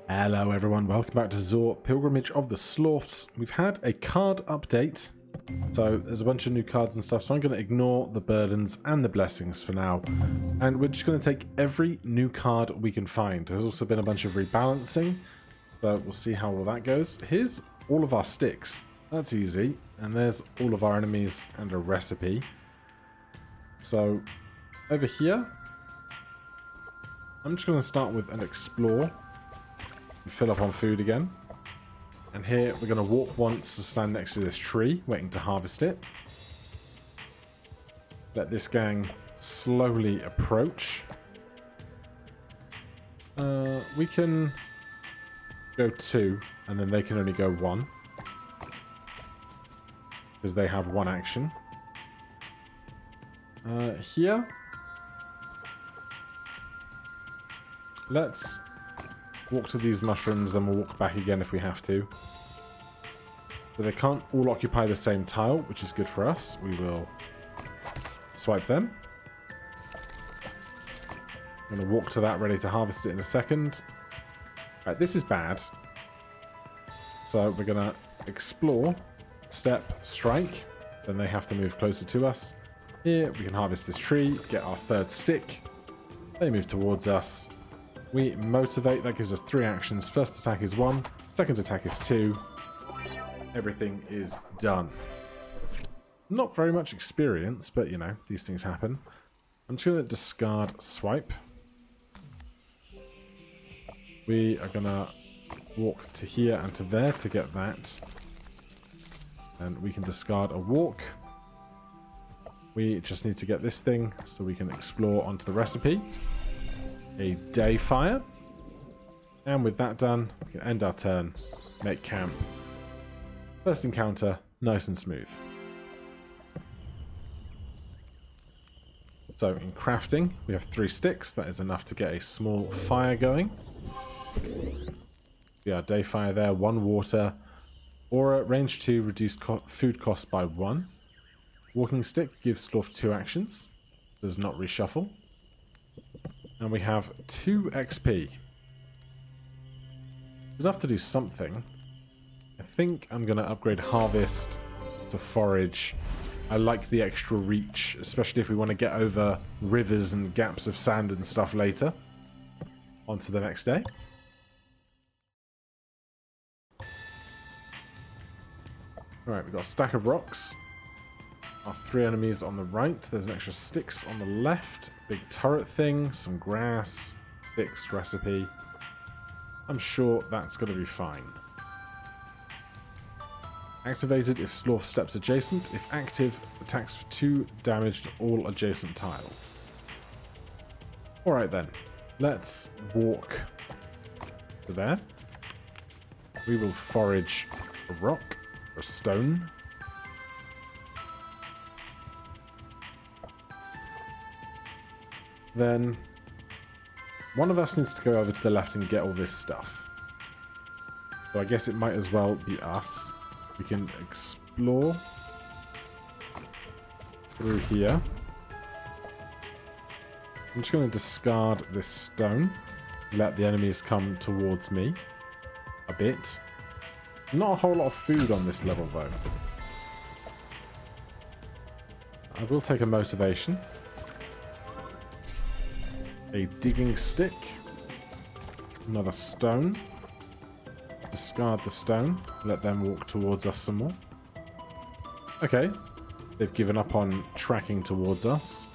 Hello everyone, welcome back to ZOR Pilgrimage of the Slorfs. We've had a card update, so there's a bunch of new cards and stuff, so I'm going to ignore the burdens and the blessings for now. And we're just going to take every new card we can find. There's also been a bunch of rebalancing, so we'll see how all that goes. Here's all of our sticks, that's easy, and there's all of our enemies and a recipe. So over here, I'm just going to start with an explore. Fill up on food again. And here we're going to walk once to stand next to this tree, waiting to harvest it. Let this gang slowly approach. We can go 2, and then they can only go 1. Because they have 1 action. Here. Let's walk to these mushrooms, then we'll walk back again if we have to. So they can't all occupy the same tile, which is good for us. We will swipe them. I'm going to walk to that, ready to harvest it in a second. Right, this is bad. So we're going to explore, step, strike. Then they have to move closer to us. Here we can harvest this tree, get our 3rd stick. They move towards us. We motivate, that gives us 3 actions. First attack is 1, second attack is 2. Everything is done. Not very much experience, but you know, these things happen. I'm just going to discard swipe. We are going to walk to here and to there to get that. And we can discard a walk. We just need to get this thing so we can explore onto the recipe. A day fire, and with that done we can end our turn, make camp. First encounter, nice and smooth. So in crafting we have 3 sticks, that is enough to get a small fire going. See our day fire there, 1 water, aura range 2, reduced food cost by 1. Walking stick gives Slorf 2 actions, does not reshuffle. And we have 2 XP. It's enough to do something. I think I'm going to upgrade Harvest to Forage. I like the extra reach, especially if we want to get over rivers and gaps of sand and stuff later. On to the next day. Alright, we've got a stack of rocks. Our 3 enemies on the right. There's an extra sticks on the left. Big turret thing. Some grass. Sticks recipe. I'm sure that's going to be fine. Activated if Slorf steps adjacent. If active, attacks for 2 damage to all adjacent tiles. Alright then. Let's walk to there. We will forage a rock or a stone. Then one of us needs to go over to the left and get all this stuff. So I guess it might as well be us. We can explore through here. I'm just going to discard this stone. Let the enemies come towards me a bit. Not a whole lot of food on this level though. I will take a motivation. A digging stick. Another stone. Discard the stone. Let them walk towards us some more. Okay. They've given up on tracking towards us.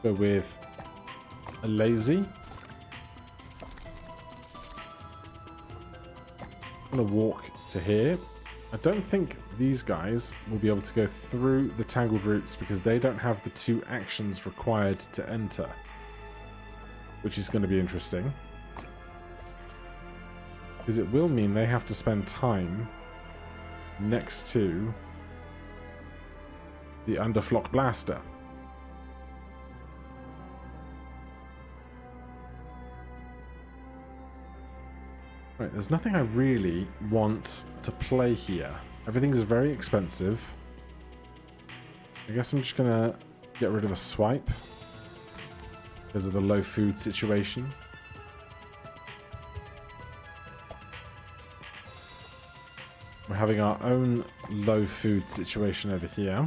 Go with a lazy. I'm going to walk to here. I don't think these guys will be able to go through the tangled roots because they don't have the 2 actions required to enter. Which is going to be interesting. Because it will mean they have to spend time next to the Underflock Blaster. Right, there's nothing I really want to play here. Everything's very expensive. I guess I'm just gonna get rid of a swipe because of the low food situation. We're having our own low food situation over here.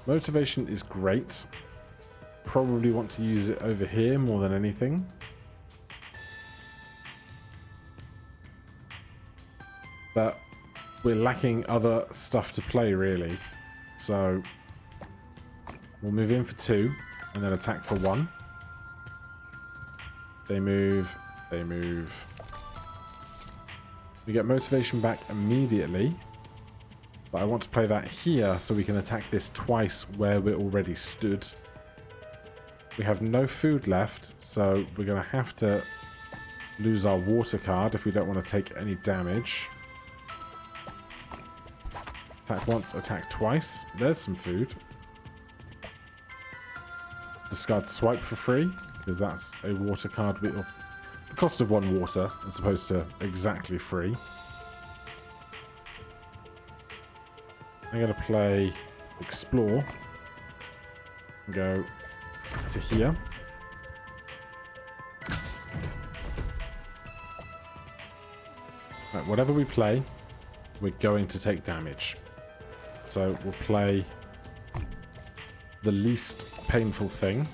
Motivation is great. Probably want to use it over here more than anything. But we're lacking other stuff to play, really. So we'll move in for 2 and then attack for 1. They move. They move. We get motivation back immediately. But I want to play that here so we can attack this twice where we're already stood. We have no food left, so we're going to have to lose our water card if we don't want to take any damage. Attack once, attack twice. There's some food. Discard swipe for free, because that's a water card. The cost of 1 water, as opposed to exactly free. I'm going to play Explore. And go to here. Right, whatever we play, we're going to take damage. So we'll play the least painful thing.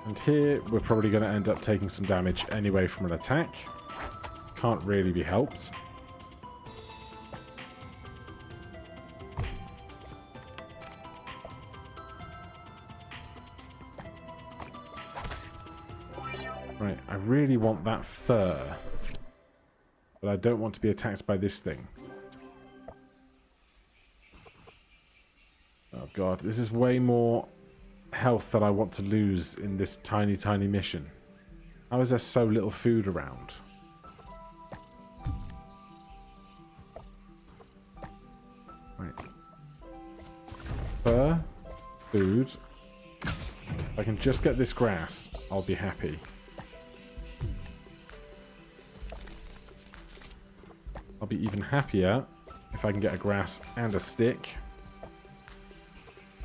And here we're probably going to end up taking some damage anyway from an attack. Can't really be helped. Right, I really want that fur. But I don't want to be attacked by this thing. Oh god, this is way more health that I want to lose in this tiny, tiny mission. How is there so little food around? Right. Fur, food. If I can just get this grass, I'll be happy. I'll be even happier if I can get a grass and a stick.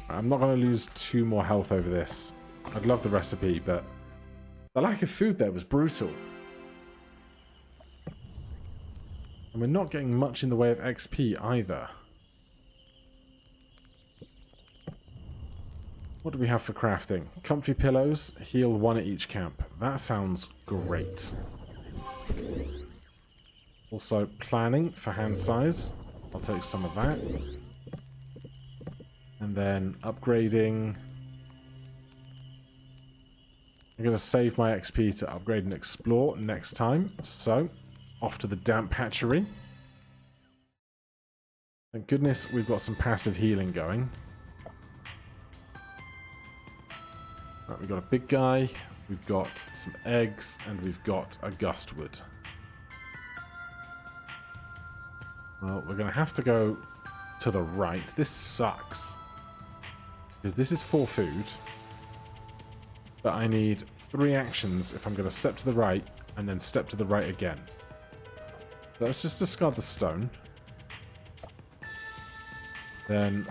I'm not going to lose 2 more health over this. I'd love the recipe, but the lack of food there was brutal. And we're not getting much in the way of XP either. What do we have for crafting? Comfy pillows, heal 1 at each camp. That sounds great. Also, planning for hand size. I'll take some of that. And then upgrading. I'm going to save my XP to upgrade and explore next time. So, off to the damp hatchery. Thank goodness we've got some passive healing going. Right, we've got a big guy, we've got some eggs, and we've got a gustwood. Well, we're going to have to go to the right. This sucks. Because this is 4 food. But I need 3 actions if I'm going to step to the right and then step to the right again. So let's just discard the stone. Then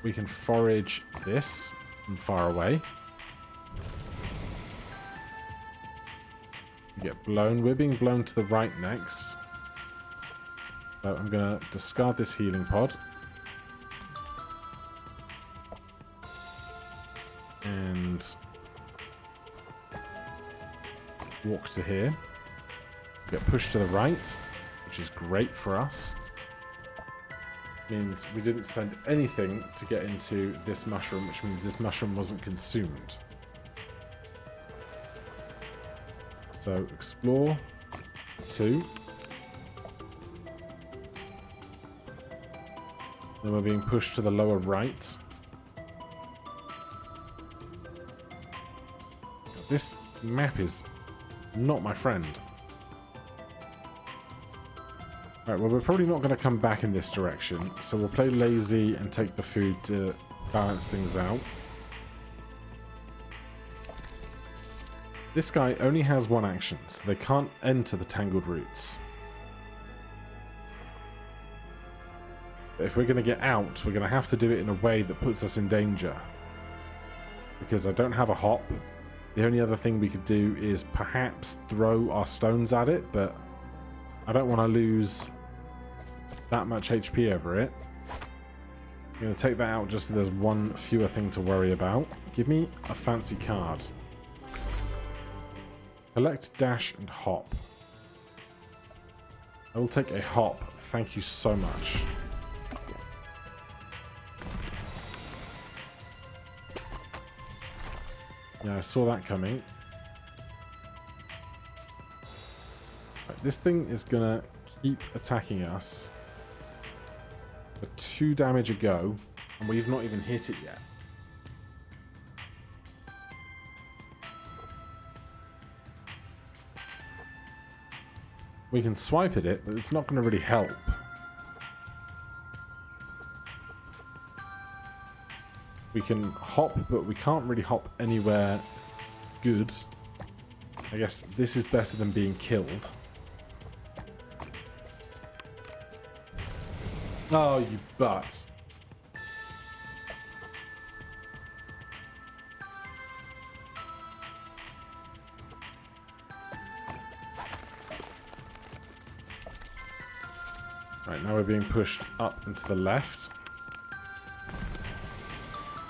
we can forage this from far away. We get blown. We're being blown to the right next. So I'm going to discard this healing pod. And walk to here. Get pushed to the right, which is great for us. Means we didn't spend anything to get into this mushroom, which means this mushroom wasn't consumed. So explore 2. Then we're being pushed to the lower right. This map is not my friend. Right, well, we're probably not going to come back in this direction, so we'll play lazy and take the food to balance things out. This guy only has 1 action, so they can't enter the tangled roots. But if we're going to get out, we're going to have to do it in a way that puts us in danger. Because I don't have a hop, The only other thing we could do is perhaps throw our stones at it, but I don't want to lose that much HP over it. I'm going to take that out just so there's one fewer thing to worry about. Give me a fancy card. Collect, dash, and hop. I will take a hop. Thank you so much. Yeah, I saw that coming. Right, this thing is going to keep attacking us for 2 damage a go, and we've not even hit it yet. We can swipe at it, but it's not going to really help. We can hop, but we can't really hop anywhere good. I guess this is better than being killed. Oh, you butt. Right, now we're being pushed up and to the left.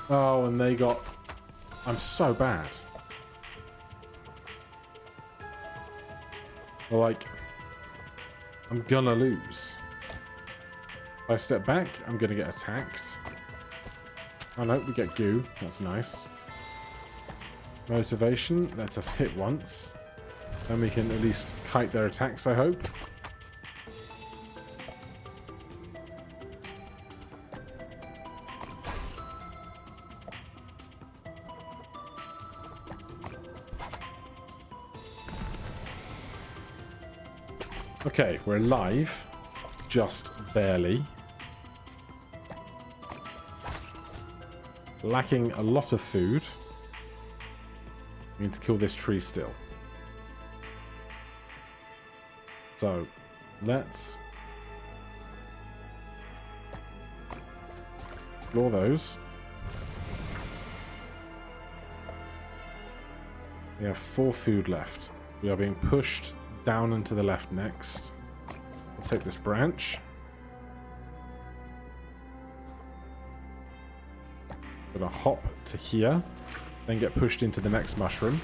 Oh, and they got... I'm so bad. Like, I'm gonna lose. If I step back, I'm gonna get attacked. Oh no, we get goo. That's nice. Motivation lets us hit once. Then we can at least kite their attacks, I hope. Okay, we're alive. Just barely. Lacking a lot of food. We need to kill this tree still. So, let's explore those. We have 4 food left. We are being pushed down and to the left next. We'll take this branch. Gonna hop to here, then get pushed into the next mushroom.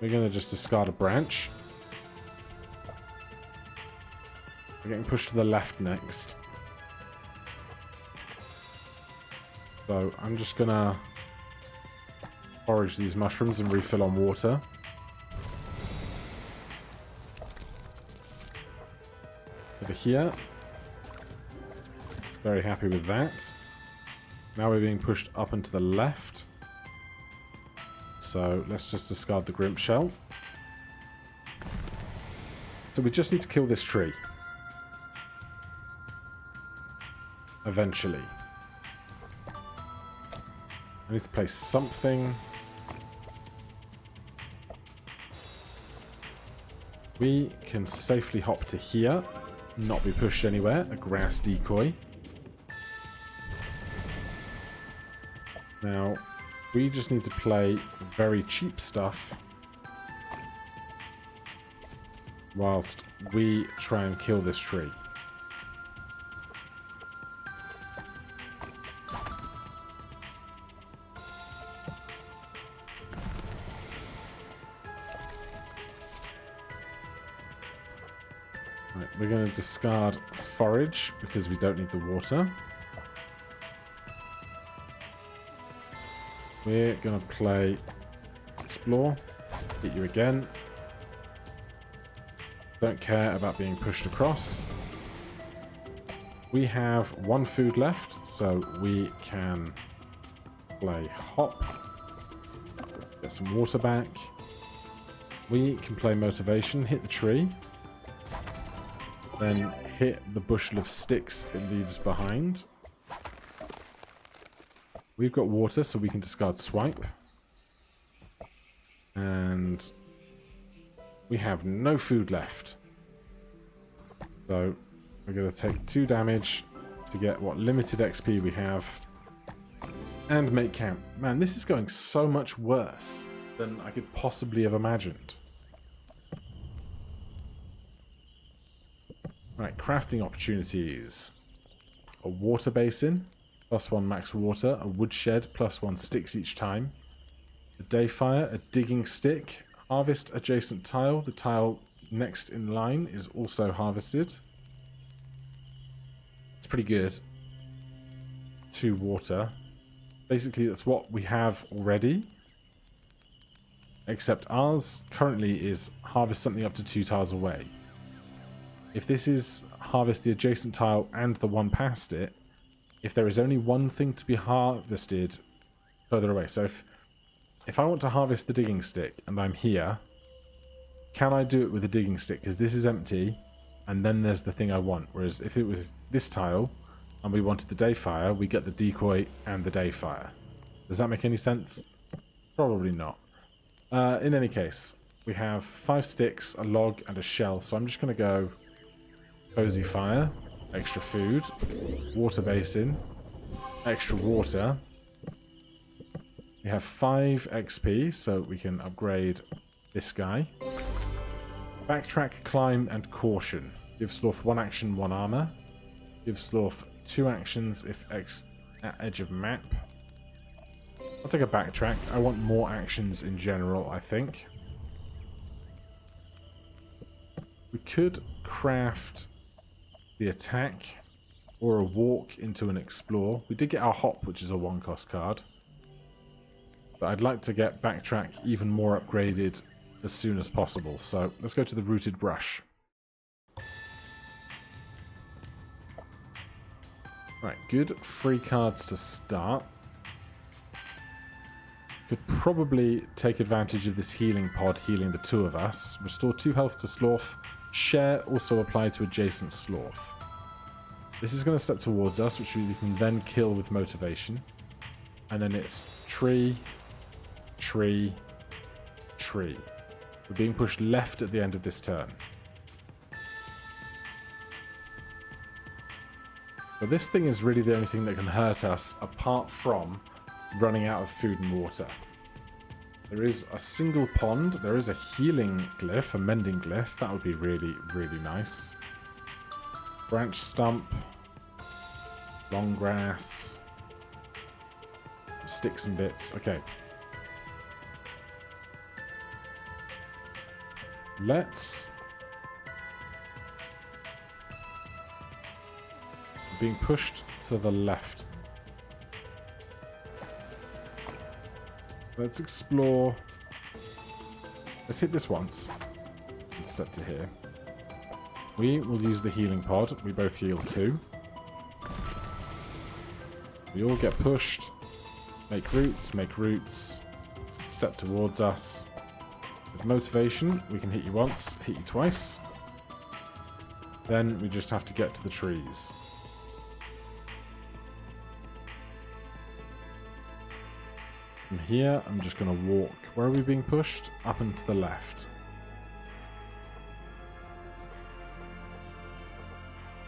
We're gonna just discard a branch. We're getting pushed to the left next. So I'm just gonna forage these mushrooms and refill on water. Over here. Very happy with that. Now we're being pushed up and to the left. So let's just discard the Grimp Shell. So we just need to kill this tree. Eventually. I need to place something. We can safely hop to here, not be pushed anywhere. A grass decoy. Now, we just need to play very cheap stuff whilst we try and kill this tree. Right, we're going to discard forage because we don't need the water. We're going to play explore. Hit you again. Don't care about being pushed across. We have 1 food left, so we can play hop. Get some water back. We can play motivation, hit the tree. Then hit the bushel of sticks it leaves behind. We've got water, so we can discard swipe. And we have no food left. So we're going to take 2 damage to get what limited XP we have. And make camp. Man, this is going so much worse than I could possibly have imagined. Right, crafting opportunities. A water basin, +1 max water. A woodshed, +1 sticks each time. A day fire, a digging stick. Harvest adjacent tile. The tile next in line is also harvested. It's pretty good. 2 water. Basically, that's what we have already. Except ours currently is harvest something up to 2 tiles away. If this is harvest the adjacent tile and the one past it, if there is only one thing to be harvested further away. So if I want to harvest the digging stick and I'm here, can I do it with a digging stick? Because this is empty and then there's the thing I want. Whereas if it was this tile and we wanted the day fire, we get the decoy and the day fire. Does that make any sense? Probably not. In any case, we have 5 sticks, a log, and a shell. So I'm just going to go cozy fire, extra food, water basin, extra water. We have 5 XP, so we can upgrade this guy. Backtrack, climb, and caution. Give Slorf 1 action, 1 armor. Give Slorf 2 actions if at edge of map. I'll take a backtrack. I want more actions in general, I think. We could craft the attack or a walk into an explore. We did get our hop, which is a 1-cost card. But I'd like to get backtrack even more upgraded as soon as possible. So let's go to the rooted brush. Right, good free cards to start. Could probably take advantage of this healing pod healing the 2 of us. Restore 2 health to Slorf. Share also apply to adjacent Slorf. This is going to step towards us, which we can then kill with motivation. And then it's tree, tree, tree. We're being pushed left at the end of this turn. But this thing is really the only thing that can hurt us apart from running out of food and water. There is a single pond. There is a healing glyph, a mending glyph. That would be really, really nice. Branch stump. Long grass. Sticks and bits. Okay. Let's... Being pushed to the left. Let's explore. Let's hit this once. And step to here. We will use the healing pod. We both heal 2. We all get pushed. Make roots. Step towards us. With motivation, we can hit you once, hit you twice. Then we just have to get to the trees. From here, I'm just going to walk. Where are we being pushed? Up and to the left.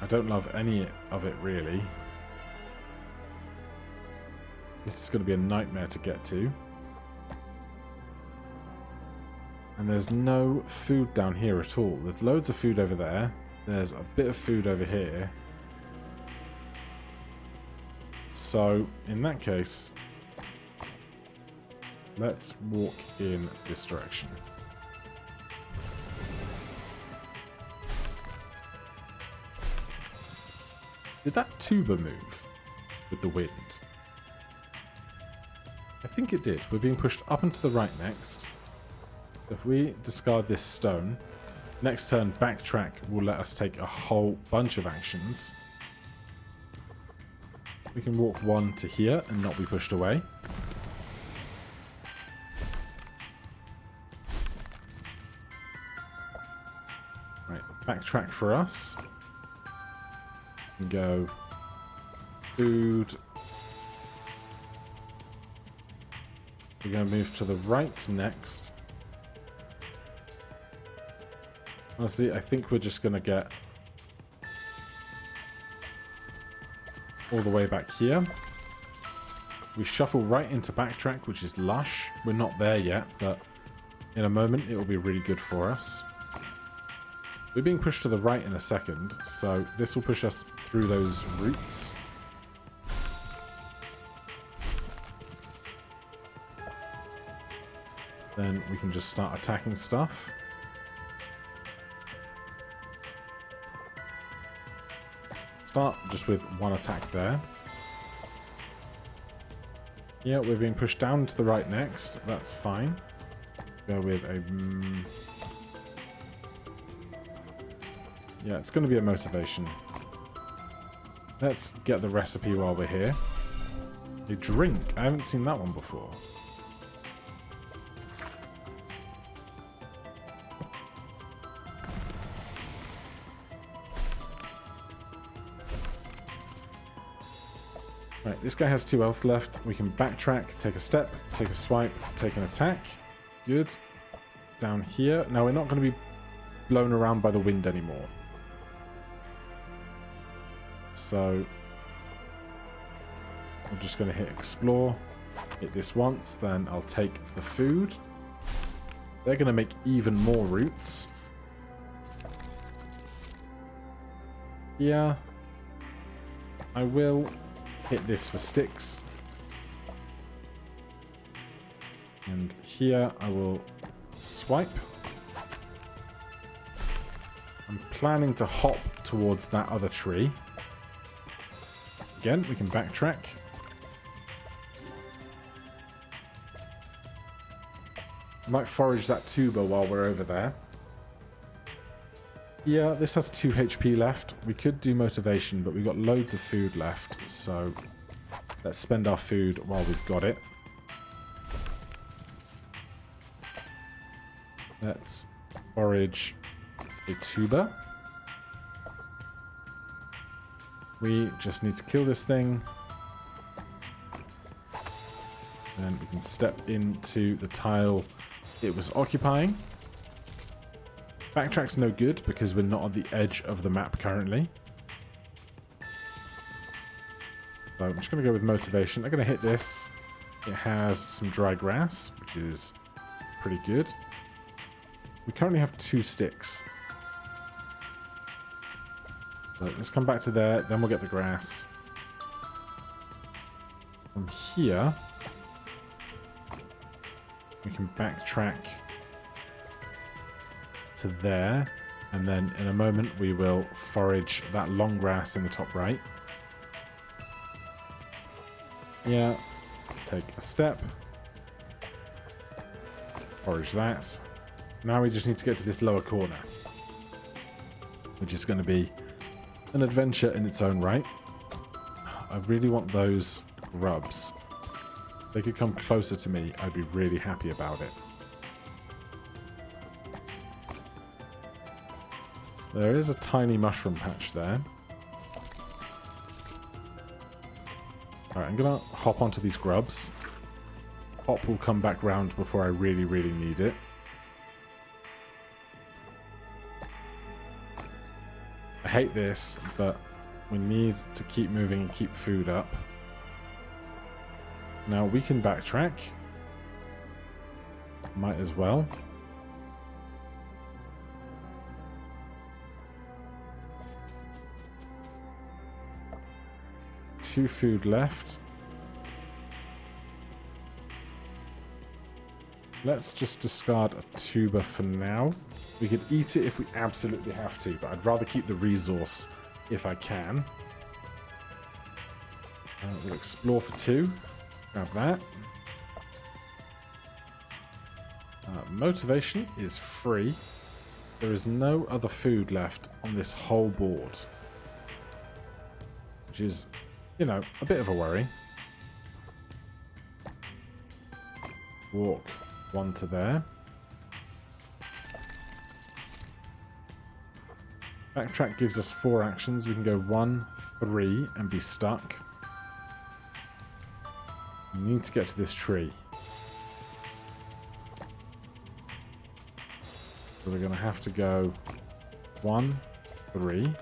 I don't love any of it, really. This is going to be a nightmare to get to. And there's no food down here at all. There's loads of food over there. There's a bit of food over here. So, in that case... let's walk in this direction. Did that tuba move with the wind? I think it did. We're being pushed up and to the right next. If we discard this stone, next turn backtrack will let us take a whole bunch of actions. We can walk 1 to here and not be pushed away. Backtrack for us. And go food. We're going to move to the right next. Honestly, I think we're just going to get all the way back here. We shuffle right into backtrack, which is lush. We're not there yet, but in a moment it will be really good for us. We're being pushed to the right in a second, so this will push us through those roots. Then we can just start attacking stuff. Start just with one attack there. Yeah, we're being pushed down to the right next. That's fine. Go with a... yeah, it's going to be a motivation. Let's get the recipe while we're here. A drink. I haven't seen that one before. Right, this guy has 2 health left. We can backtrack, take a step, take a swipe, take an attack. Good. Down here. Now we're not going to be blown around by the wind anymore. So I'm just going to hit explore. Hit this once, then I'll take the food. They're going to make even more roots. Yeah. I will hit this for sticks. And here I will swipe. I'm planning to hop towards that other tree. Again, we can backtrack. I might forage that tuber while we're over there. Yeah, this has 2 HP left. We could do motivation, but we've got loads of food left, so let's spend our food while we've got it. Let's forage a tuber. We just need to kill this thing. And we can step into the tile it was occupying. Backtrack's no good because we're not on the edge of the map currently. So I'm just going to go with motivation. I'm going to hit this. It has some dry grass, which is pretty good. We currently have 2 sticks. So let's come back to there, then we'll get the grass. From here, we can backtrack to there, and then in a moment we will forage that long grass in the top right. Yeah, take a step. Forage that. Now we just need to get to this lower corner, which is going to be an adventure in its own right. I really want those grubs. If they could come closer to me, I'd be really happy about it. There is a tiny mushroom patch there. Alright, I'm going to hop onto these grubs. Hop will come back round before I really, really need it. I hate this, but we need to keep moving and keep food up. Now we can backtrack. Might as well. Two food left. Let's just discard a tuber for now. We could eat it if we absolutely have to, but I'd rather keep the resource if I can. We'll explore for 2. Grab that. Motivation is free. There is no other food left on this whole board, which is, you know, a bit of a worry. Walk 1 to there. Backtrack gives us 4 actions. We can go 1, 3 and be stuck. We need to get to this tree. So we're going to have to go 1, 3.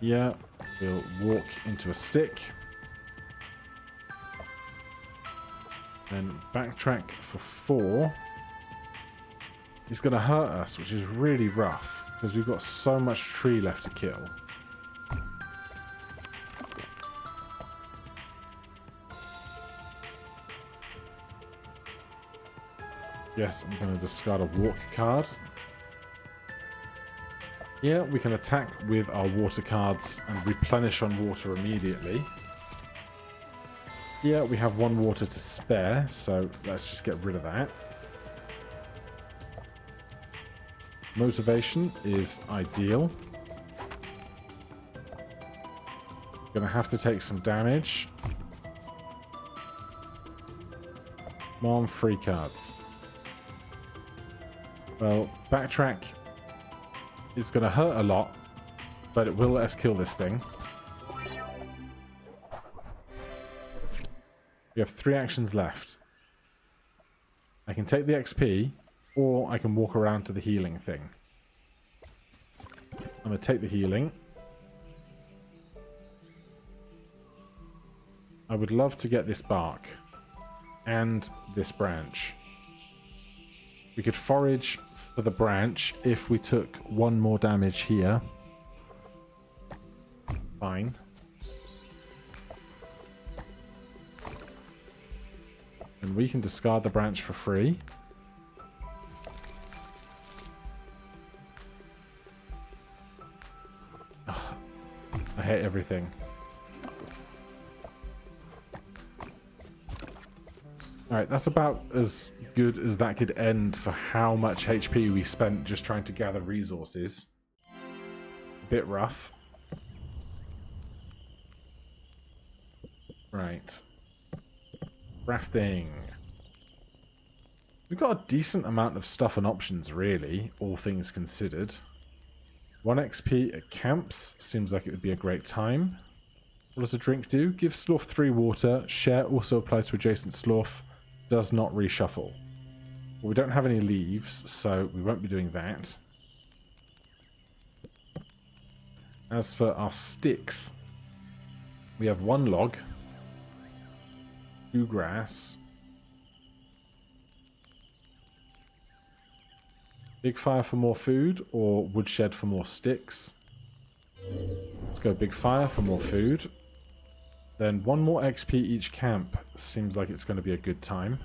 Yeah, we'll walk into a stick. Then backtrack for 4. He's going to hurt us, which is really rough, because we've got so much tree left to kill. Yes, I'm going to discard a walk card. Yeah, we can attack with our water cards and replenish on water immediately. Yeah, we have 1 water to spare, so let's just get rid of that. Motivation is ideal. Gonna have to take some damage. Come on, free cards. Well, backtrack is gonna hurt a lot, but it will let us kill this thing. We have 3 actions left. I can take the XP, or I can walk around to the healing thing. I'm going to take the healing. I would love to get this bark and this branch. We could forage for the branch if we took 1 more damage here. Fine. And we can discard the branch for free. Oh, I hate everything. Alright, that's about as good as that could end for how much HP we spent just trying to gather resources. A bit rough. Right. Crafting. We've got a decent amount of stuff and options, really, all things considered. 1 XP at camps seems like it would be a great time. What does a drink do? Give Slorf 3 water. Share also apply to adjacent Slorf. Does not reshuffle. Well, we don't have any leaves, so we won't be doing that. As for our sticks, we have 1 log, 2 grass, big fire for more food, or woodshed for more sticks. Let's go big fire for more food. Then 1 more XP each camp. Seems like it's going to be a good time.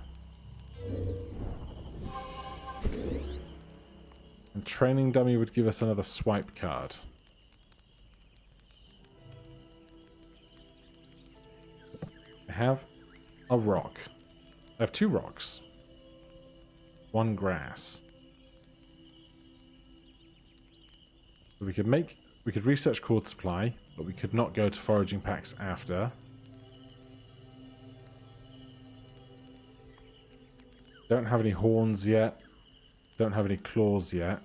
And training dummy would give us another swipe card. I have a rock. I have 2 rocks. 1 grass. So we could research cord supply, but we could not go to foraging packs after. Don't have any horns yet. Don't have any claws yet.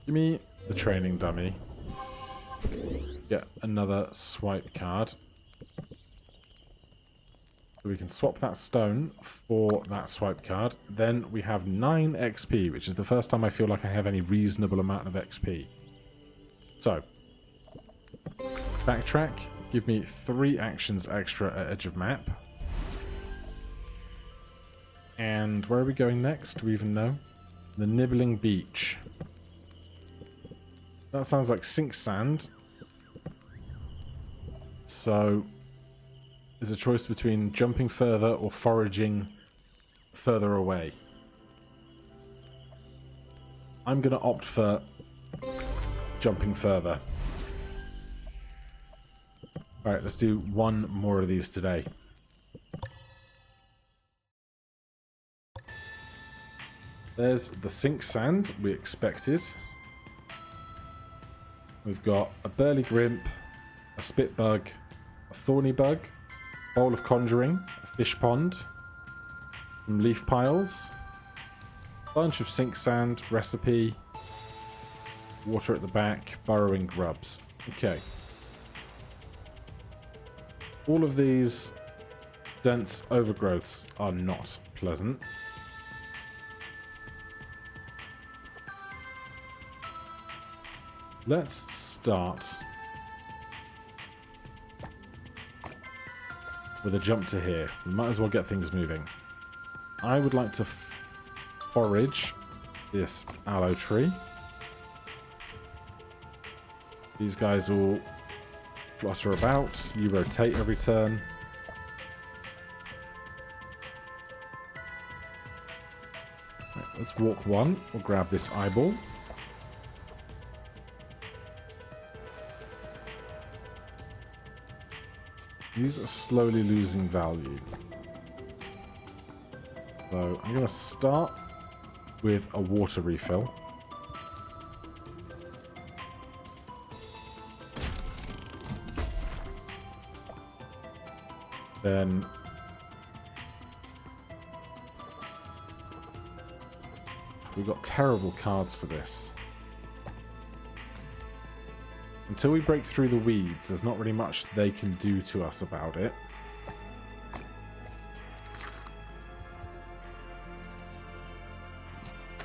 Give me the training dummy. Get another swipe card. So we can swap that stone for that swipe card. Then we have 9 XP, which is the first time I feel like I have any reasonable amount of XP. So, backtrack. Give me 3 actions extra at edge of map. And where are we going next? Do we even know? The Nibbling Beach. That sounds like sink sand. So, there's a choice between jumping further or foraging further away. I'm going to opt for jumping further. Alright, let's do 1 more of these today. There's the sink sand we expected. We've got a burly grimp, a spit bug, a thorny bug, bowl of conjuring, a fish pond, some leaf piles, bunch of sink sand, recipe, water at the back, burrowing grubs. Okay. All of these dense overgrowths are not pleasant. Let's start with a jump to here. We might as well get things moving. I would like to forage this aloe tree. These guys will flutter about. You rotate every turn. Right, let's walk one. We'll grab this eyeball. These are slowly losing value. So I'm going to start with a water refill. Then we've got terrible cards for this. Until we break through the weeds, there's not really much they can do to us about it.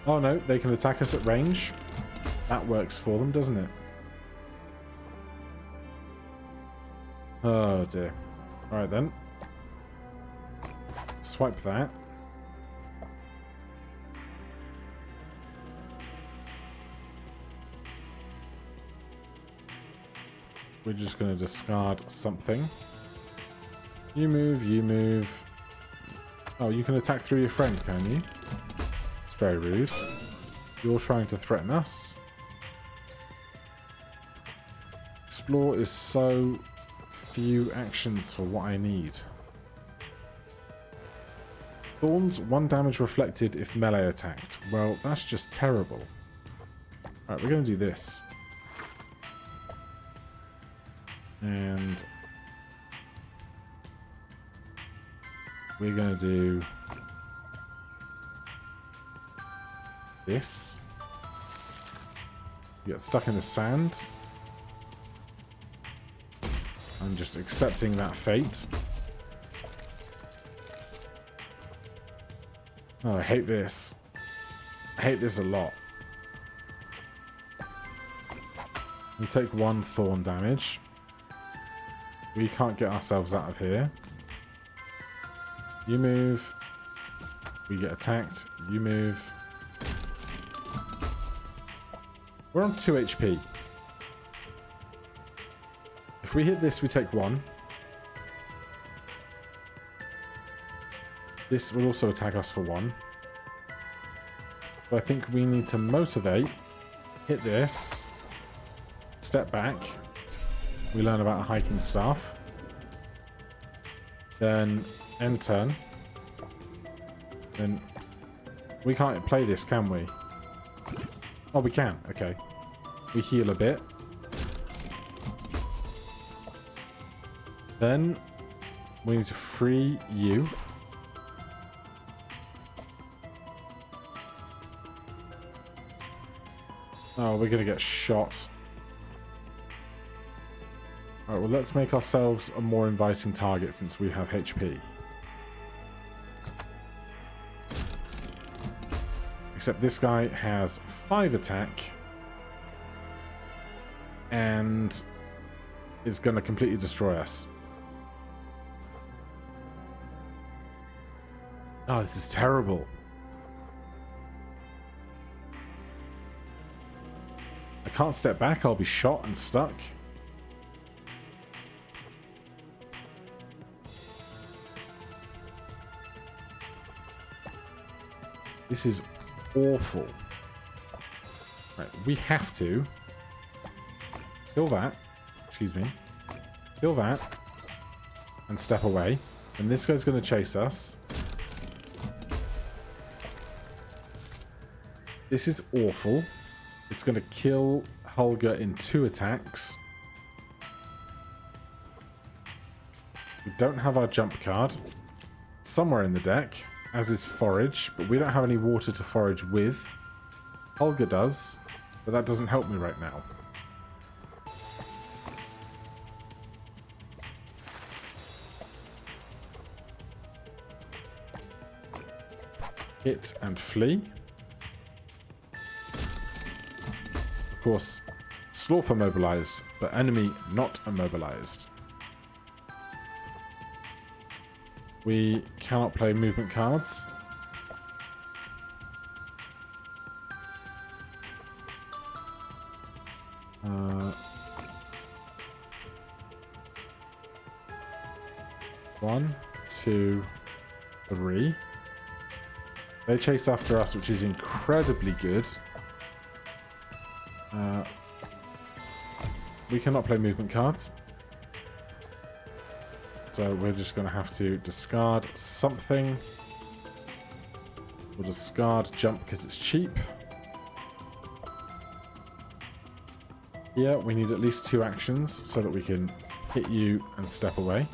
Oh no, they can attack us at range. That works for them, doesn't it? Oh dear. Alright then. Swipe that. We're just going to discard something. You move, you move. Oh, you can attack through your friend, can you? It's very rude. You're trying to threaten us. Explore is so few actions for what I need. Thorns, 1 damage reflected if melee attacked. Well, that's just terrible. Alright, we're going to do this. And we're going to do this. You get stuck in the sand. I'm just accepting that fate. Oh, I hate this. I hate this a lot. We take 1 thorn damage. We can't get ourselves out of here. You move. We get attacked. You move. We're on 2 HP. If we hit this, we take 1. This will also attack us for 1. So I think we need to motivate. Hit this. Step back. We learn about a hiking staff. Then end turn. Then we can't play this, can we? Oh, we can. Okay. We heal a bit. Then we need to free you. Oh, we're going to get shot. Alright, well, let's make ourselves a more inviting target since we have HP. Except this guy has 5 attack. And is going to completely destroy us. Oh, this is terrible. I can't step back, I'll be shot and stuck. This is awful. Right, we have to kill that. Excuse me. Kill that. And step away. And this guy's going to chase us. This is awful. It's going to kill Hulga in 2 attacks. We don't have our jump card. It's somewhere in the deck, as is forage, but we don't have any water to forage with. Hulga does, but that doesn't help me right now. Hit and flee. Of course, Slorf immobilized, but enemy not immobilized. We cannot play movement cards. One, two, three. They chase after us, which is incredibly good. We cannot play movement cards. So we're just going to have to discard something. We'll discard jump because it's cheap. Here we need at least 2 actions so that we can hit you and step away.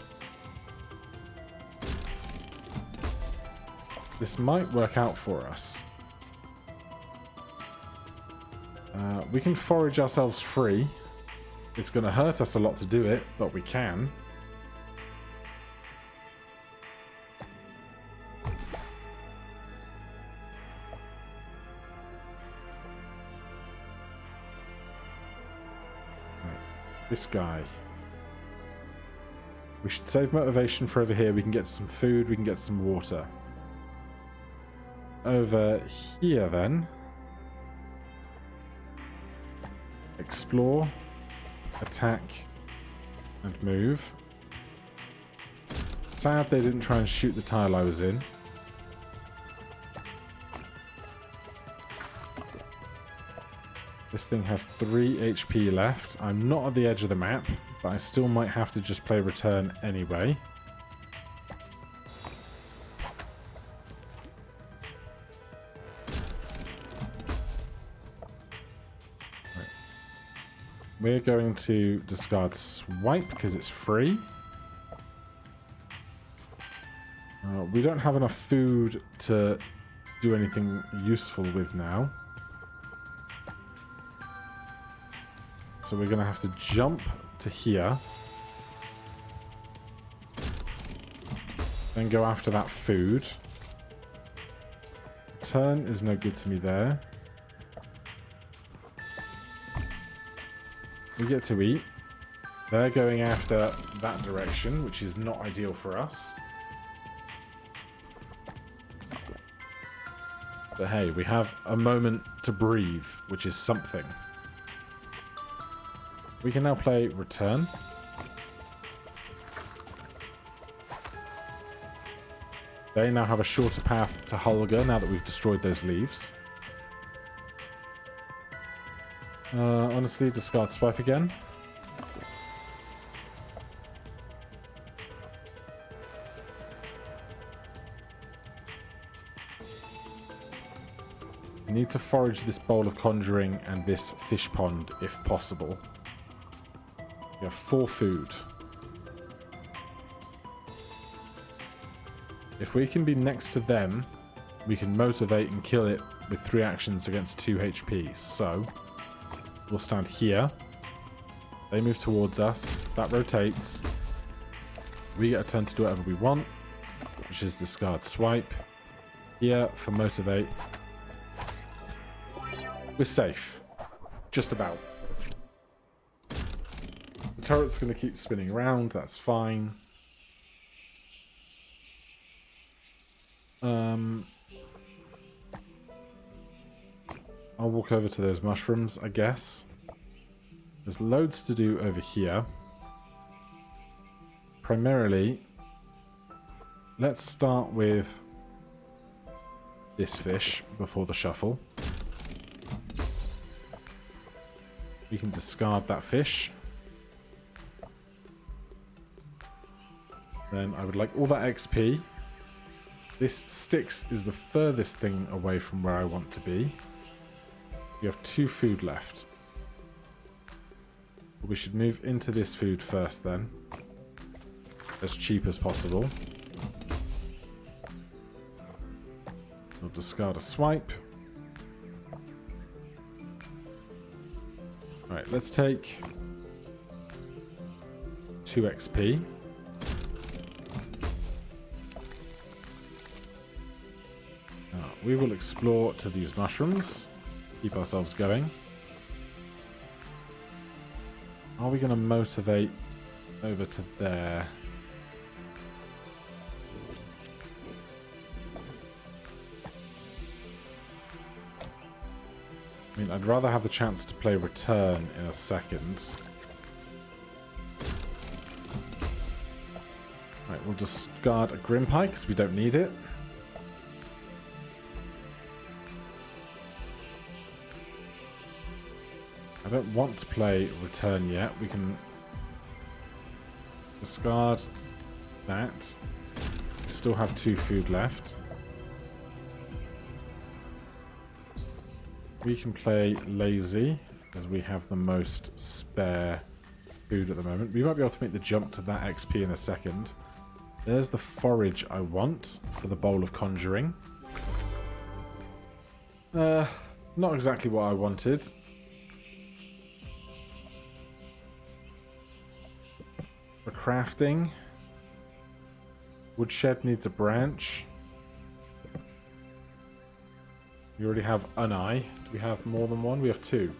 This might work out for us. We can forage ourselves free. It's going to hurt us a lot to do it, but we can. This guy. We should save motivation for over here. We can get some food, we can get some water. Over here then. Explore, attack, and move. Sad they didn't try and shoot the tile I was in. This thing has 3 HP left. I'm not at the edge of the map, but I still might have to just play return anyway. Right. We're going to discard swipe because it's free. We don't have enough food to do anything useful with now. So we're going to have to jump to here. Then go after that food. Turn is no good to me there. We get to eat. They're going after that direction, which is not ideal for us. But hey, we have a moment to breathe, which is something. We can now play return. They now have a shorter path to Hulga now that we've destroyed those leaves. Honestly, discard swipe again. I need to forage this bowl of conjuring and this fish pond if possible. We have 4 food. If we can be next to them, we can motivate and kill it with 3 actions against 2 HP. So, we'll stand here. They move towards us. That rotates. We get a turn to do whatever we want, which is discard swipe. Here for motivate. We're safe. Just about. The turret's going to keep spinning around. That's fine. I'll walk over to those mushrooms, I guess. There's loads to do over here. Primarily, let's start with this fish before the shuffle. We can discard that fish. Then I would like all that XP. This Styx is the furthest thing away from where I want to be. We have 2 food left. We should move into this food first then. As cheap as possible. We'll discard a swipe. Alright, let's take 2 XP. We will explore to these mushrooms. Keep ourselves going. Are we going to motivate over to there? I mean, I'd rather have the chance to play Return in a second. Right, we'll discard a Grimpie because we don't need it. I don't want to play Return yet. We can discard that. We still have 2 food left. We can play Lazy, as we have the most spare food at the moment. We might be able to make the jump to that XP in a second. There's the forage I want for the Bowl of Conjuring. Not exactly what I wanted. For crafting, Woodshed needs a branch. We already have an eye. Do we have more than one? We have 2.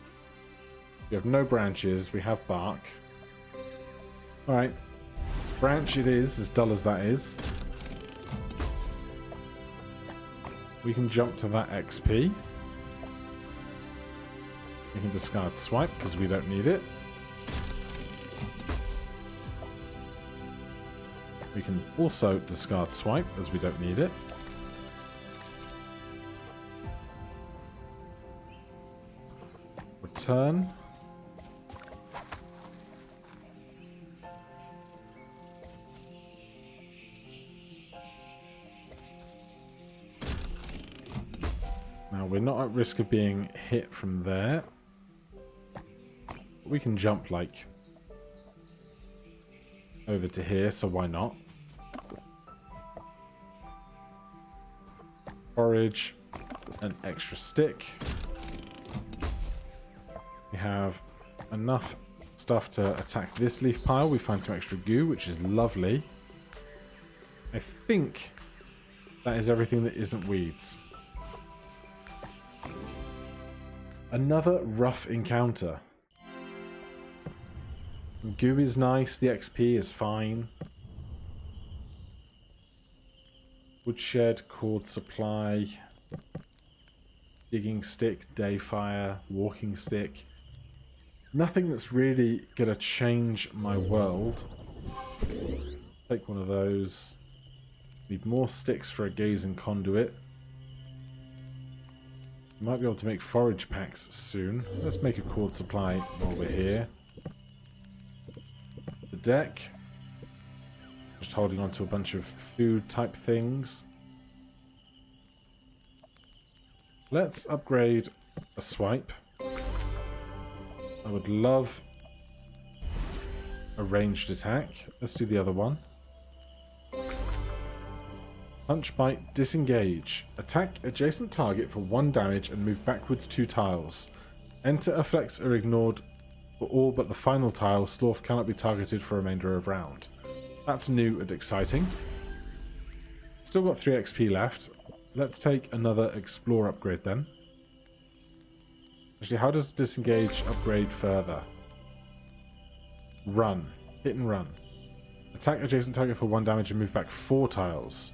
We have no branches. We have bark. Alright. Branch it is, as dull as that is. We can jump to that XP. We can discard Swipe because we don't need it. We can also discard Swipe as we don't need it. Return. Now we're not at risk of being hit from there. We can jump like over to here, so why not? Forage, an extra stick. We have enough stuff to attack this leaf pile. We find some extra goo, which is lovely. I think that is everything that isn't weeds. Another rough encounter. Goo is nice, the XP is fine. Woodshed, cord supply, digging stick, dayfire, walking stick. Nothing that's really going to change my world. Take one of those. Need more sticks for a gazing conduit. Might be able to make forage packs soon. Let's make a cord supply while we're here. The deck. Just holding on to a bunch of food type things. Let's upgrade a swipe. I would love a ranged attack. Let's do the other one. Punch, bite, disengage. Attack adjacent target for 1 damage and move backwards 2 tiles. Enter effects are ignored for all but the final tile. Slorf cannot be targeted for remainder of round. That's new and exciting. Still got 3 XP left. Let's take another explore upgrade then. Actually, how does disengage upgrade further? Run. Hit and run. Attack adjacent target for 1 damage and move back 4 tiles.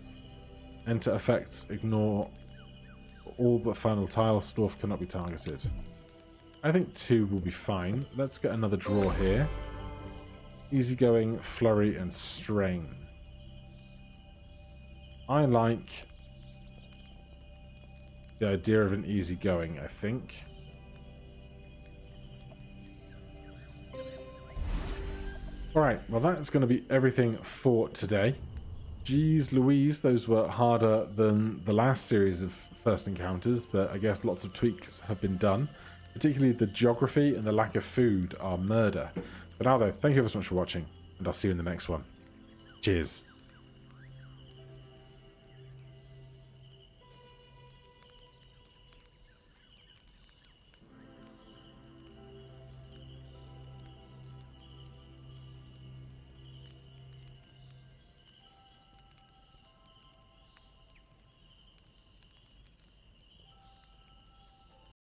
Enter effects, ignore all but final tile. Slorf cannot be targeted. I think 2 will be fine. Let's get another draw here. Easygoing, flurry, and strain. I like the idea of an easygoing, I think. Alright, well that's going to be everything for today. Jeez Louise, those were harder than the last series of first encounters, but I guess lots of tweaks have been done. Particularly the geography and the lack of food are murder. But now though, thank you ever so much for watching, and I'll see you in the next one. Cheers.